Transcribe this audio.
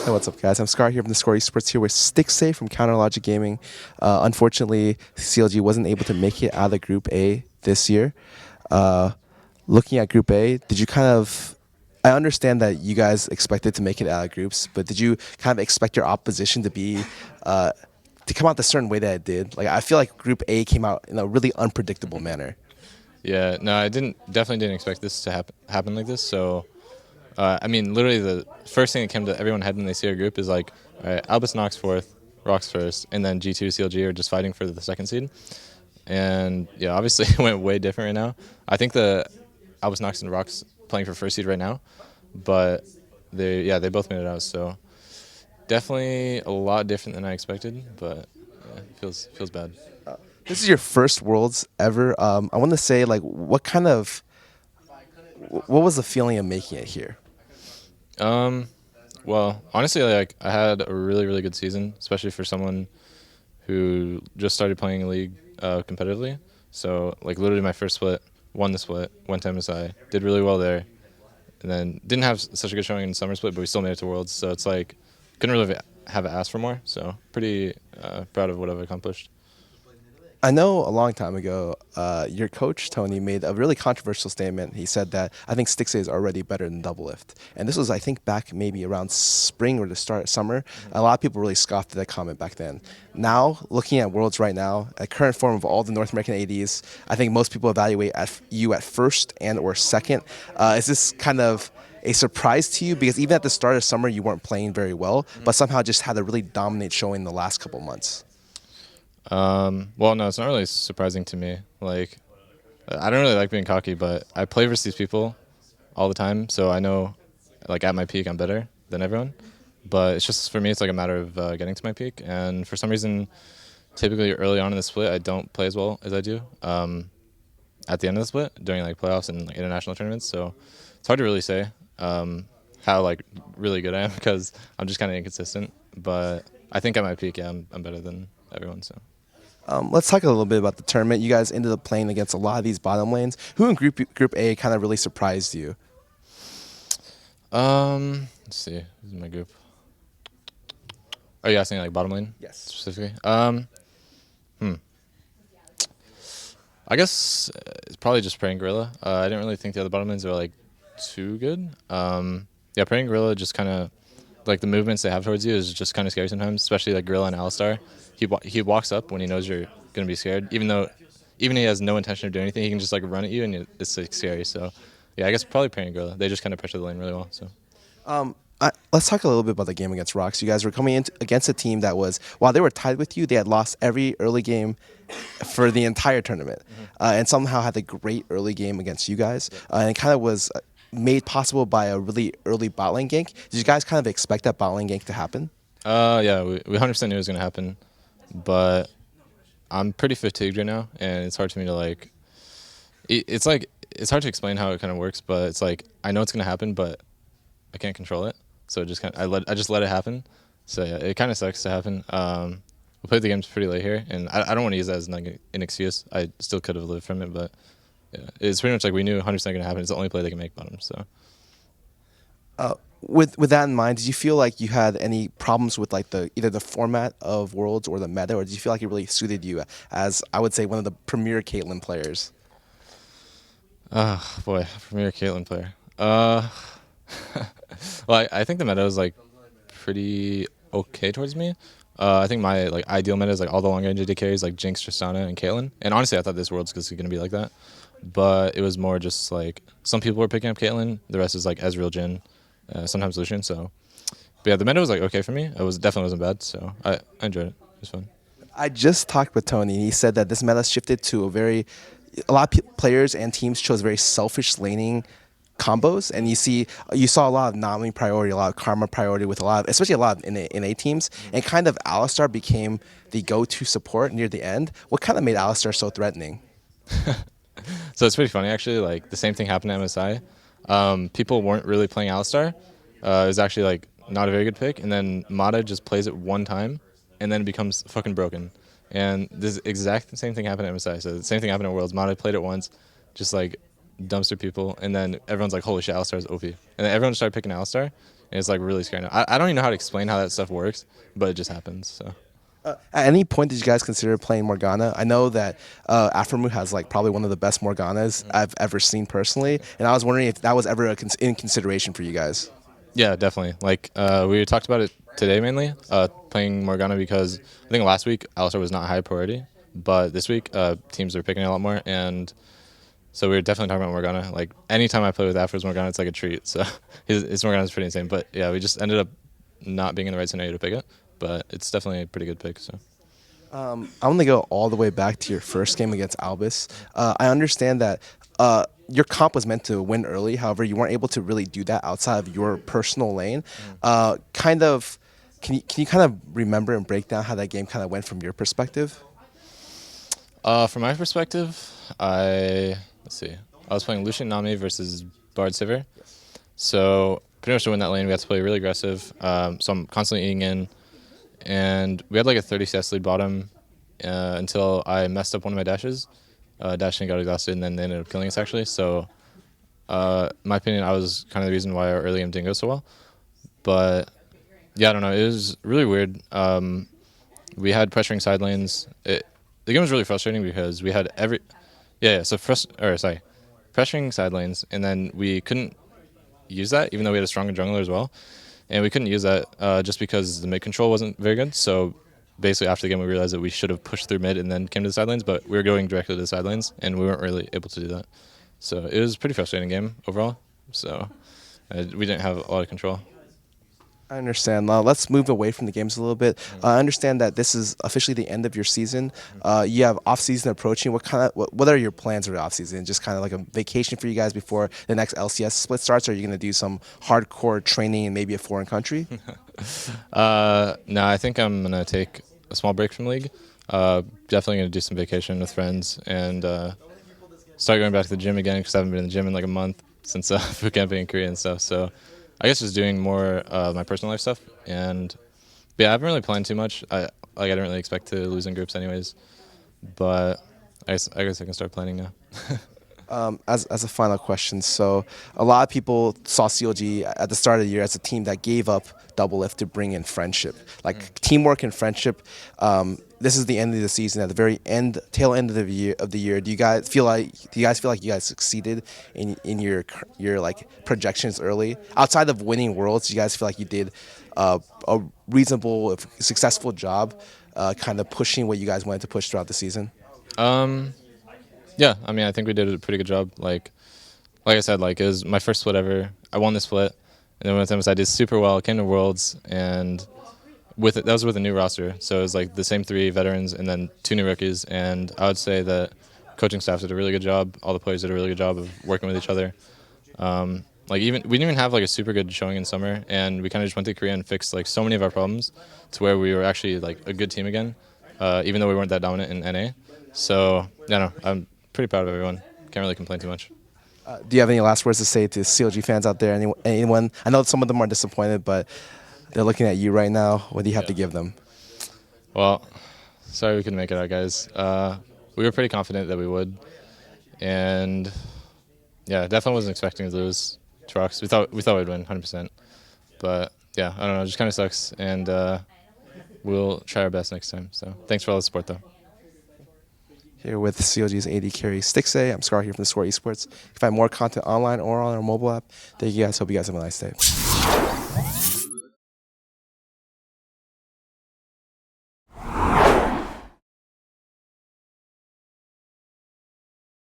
Hey, what's up, guys? I'm Scar here from theScore eSports here with Stixxay from Counterlogic Gaming. Unfortunately, CLG wasn't able to make it out of the Group A this year. Uh, Looking at Group A, did you kind of... I understand that you guys expected to make it out of groups, but did you kind of expect your opposition to be... to come out the certain way that it did? Like, I feel like Group A came out in a really unpredictable manner. Yeah, no, I definitely didn't expect this to happen like this. So, I mean, literally the first thing that came to everyone's head when they see our group is like, all right, Albus NoX fourth, ROX first, and then G2 CLG are just fighting for the second seed. And yeah, obviously it went way different right now. I think the Albus NoX and ROX playing for first seed right now, but they both made it out. So definitely a lot different than I expected, but yeah, it feels bad. This is your first Worlds ever. I want to say, like, what was the feeling of making it here? Well, honestly, like I had a really good season, especially for someone who just started playing League competitively. So like literally my first split, won the split, went to MSI, did really well there, and then didn't have such a good showing in summer split, but we still made it to Worlds. So it's like couldn't really have asked for more. So pretty proud of what I've accomplished. I know a long time ago, your coach, Tony, made a really controversial statement. He said that, I think Stixxay is already better than Doublelift. And this was, I think, back maybe around spring or the start of summer. A lot of people really scoffed at that comment back then. Now, looking at Worlds right now, at current form of all the North American ADs, I think most people evaluate you at first and or second. Is this kind of a surprise to you? Because even at the start of summer, you weren't playing very well, but somehow just had a really dominant showing the last couple months. Well, no, it's not really surprising to me. Like, I don't really like being cocky, but I play versus these people all the time, so I know, like, at my peak, I'm better than everyone. But it's just, for me, it's like a matter of getting to my peak. And for some reason, typically early on in the split, I don't play as well as I do at the end of the split during, like, playoffs and like, international tournaments. So it's hard to really say how, like, really good I am because I'm just kind of inconsistent. But I think at my peak, yeah, I'm better than everyone, so. Let's talk a little bit about the tournament. You guys ended up playing against a lot of these bottom lanes. Who in Group A kind of really surprised you? Let's see. Who's in my group? Oh, you asking like bottom lane? Yes. Specifically? I guess it's probably just Praying Gorilla. I didn't really think the other bottom lanes were like too good. Yeah, Praying Gorilla just kind of like the movements they have towards you is just kind of scary sometimes, especially like Gorilla and Alistar. He walks up when he knows you're gonna be scared, even he has no intention of doing anything. He can just like run at you and it's like scary. So yeah, I guess probably Praying Gorilla. They just kind of pressure the lane really well. So. Let's talk a little bit about the game against ROX. You guys were coming in against a team that was, while they were tied with you, they had lost every early game for the entire tournament, and somehow had a great early game against you guys, and it kind of was made possible by a really early bot lane gank. Did you guys kind of expect that bot lane gank to happen? Yeah, we 100% knew it was gonna happen, but I'm pretty fatigued right now, and it's hard for me to like. It's like it's hard to explain how it kind of works, but it's like I know it's gonna happen, but I can't control it. So it just kind of, I just let it happen. So yeah, it kind of sucks to happen. We played the games pretty late here, and I don't want to use that as like an excuse. I still could have lived from it, but yeah, it's pretty much like we knew 100% going to happen. It's the only play they can make bottom. So. With that in mind, did you feel like you had any problems with like either the format of Worlds or the meta, or did you feel like it really suited you as, I would say, one of the premier Caitlyn players? Oh boy, premier Caitlyn player. Well, I think the meta is like pretty okay towards me. I think my like ideal meta is like all the long range AD carries like Jinx, Tristana, and Caitlyn. And honestly, I thought this World's was going to be like that, but it was more just like some people were picking up Caitlyn. The rest is like Ezreal, Jhin, sometimes Lucian. So, but yeah, the meta was like okay for me. It was definitely wasn't bad. So I enjoyed it. It was fun. I just talked with Tony, and he said that this meta shifted to a lot of players and teams chose very selfish laning combos, and you saw a lot of Nami priority, a lot of Karma priority with especially a lot of NA teams, and kind of Alistar became the go-to support near the end. What kind of made Alistar so threatening? So it's pretty funny actually. Like the same thing happened at MSI. People weren't really playing Alistar. It was actually like not a very good pick, and then Mata just plays it one time, and then it becomes fucking broken. And this exact same thing happened at MSI. So the same thing happened at Worlds. Mata played it once, just like dumpster people, and then everyone's like, holy shit, Alistar is OP. And then everyone started picking Alistar, And it's like really scary. I don't even know how to explain how that stuff works, but it just happens. So. At any point, did you guys consider playing Morgana? I know that Afromu has like probably one of the best Morganas I've ever seen personally, and I was wondering if that was ever in consideration for you guys. Yeah, definitely. Like we talked about it today mainly, playing Morgana because I think last week Alistar was not high priority, but this week teams are picking it a lot more, and so we were definitely talking about Morgana. Like anytime I play with Afro's Morgana, it's like a treat. So his Morgana is pretty insane. But yeah, we just ended up not being in the right scenario to pick it, but it's definitely a pretty good pick. So. I want to go all the way back to your first game against Albus. I understand that your comp was meant to win early. However, you weren't able to really do that outside of your personal lane. Kind of, can you kind of remember and break down how that game kind of went from your perspective? From my perspective, let's see. I was playing Lucian Nami versus Bard Sivir. So pretty much to win that lane, we had to play really aggressive. So I'm constantly eating in. And we had like a 30 CS lead bottom until I messed up one of my dashes. Dashed and got exhausted, and then they ended up killing us actually. So, in my opinion, I was kind of the reason why our early game didn't go so well. But yeah, I don't know. It was really weird. We had pressuring side lanes. The game was really frustrating because we had pressuring side lanes, and then we couldn't use that even though we had a stronger jungler as well. And we couldn't use that just because the mid control wasn't very good. So basically after the game we realized that we should have pushed through mid and then came to the side lanes, but we were going directly to the side lanes and we weren't really able to do that. So it was a pretty frustrating game overall. So we didn't have a lot of control. I understand. Let's move away from the games a little bit. I understand that this is officially the end of your season. You have off-season approaching. What are your plans for the off-season? Just kind of like a vacation for you guys before the next LCS split starts? Or are you going to do some hardcore training in maybe a foreign country? No, I think I'm going to take a small break from League. Definitely going to do some vacation with friends and start going back to the gym again because I haven't been in the gym in like a month since boot camping in Korea and stuff. So I guess just doing more my personal life stuff, and yeah, I haven't really planned too much. I didn't really expect to lose in groups anyways, but I guess I can start planning now. As a final question, so a lot of people saw CLG at the start of the year as a team that gave up Doublelift to bring in friendship, like teamwork and friendship. This is the end of the season. At the very end, tail end of the year, do you guys feel like you guys succeeded in your like projections early? Outside of winning worlds, do you guys feel like you did a reasonable, successful job, kind of pushing what you guys wanted to push throughout the season? Yeah, I mean, I think we did a pretty good job. Like I said, like it was my first split ever. I won the split, and then with them, I did super well. Came to Worlds, and with it, that was with a new roster. So it was like the same 3 veterans and then 2 new rookies. And I would say that coaching staff did a really good job. All the players did a really good job of working with each other. Like we didn't even have like a super good showing in summer, and we kind of just went to Korea and fixed like so many of our problems to where we were actually like a good team again, even though we weren't that dominant in NA. So yeah, no, I'm pretty proud of everyone. Can't really complain too much. Do you have any last words to say to CLG fans out there? Anyone? I know some of them are disappointed, but they're looking at you right now. What do you have to give them? Well, sorry we couldn't make it out, guys. We were pretty confident that we would, and yeah, definitely wasn't expecting to lose to ROX. We thought we'd win 100%, but yeah, I don't know. It just kind of sucks, and we'll try our best next time. So thanks for all the support, though. Here with CLG's AD carry Stixxay. I'm Scar here from theScore eSports. You can find more content online or on our mobile app. Thank you guys. Hope you guys have a nice day.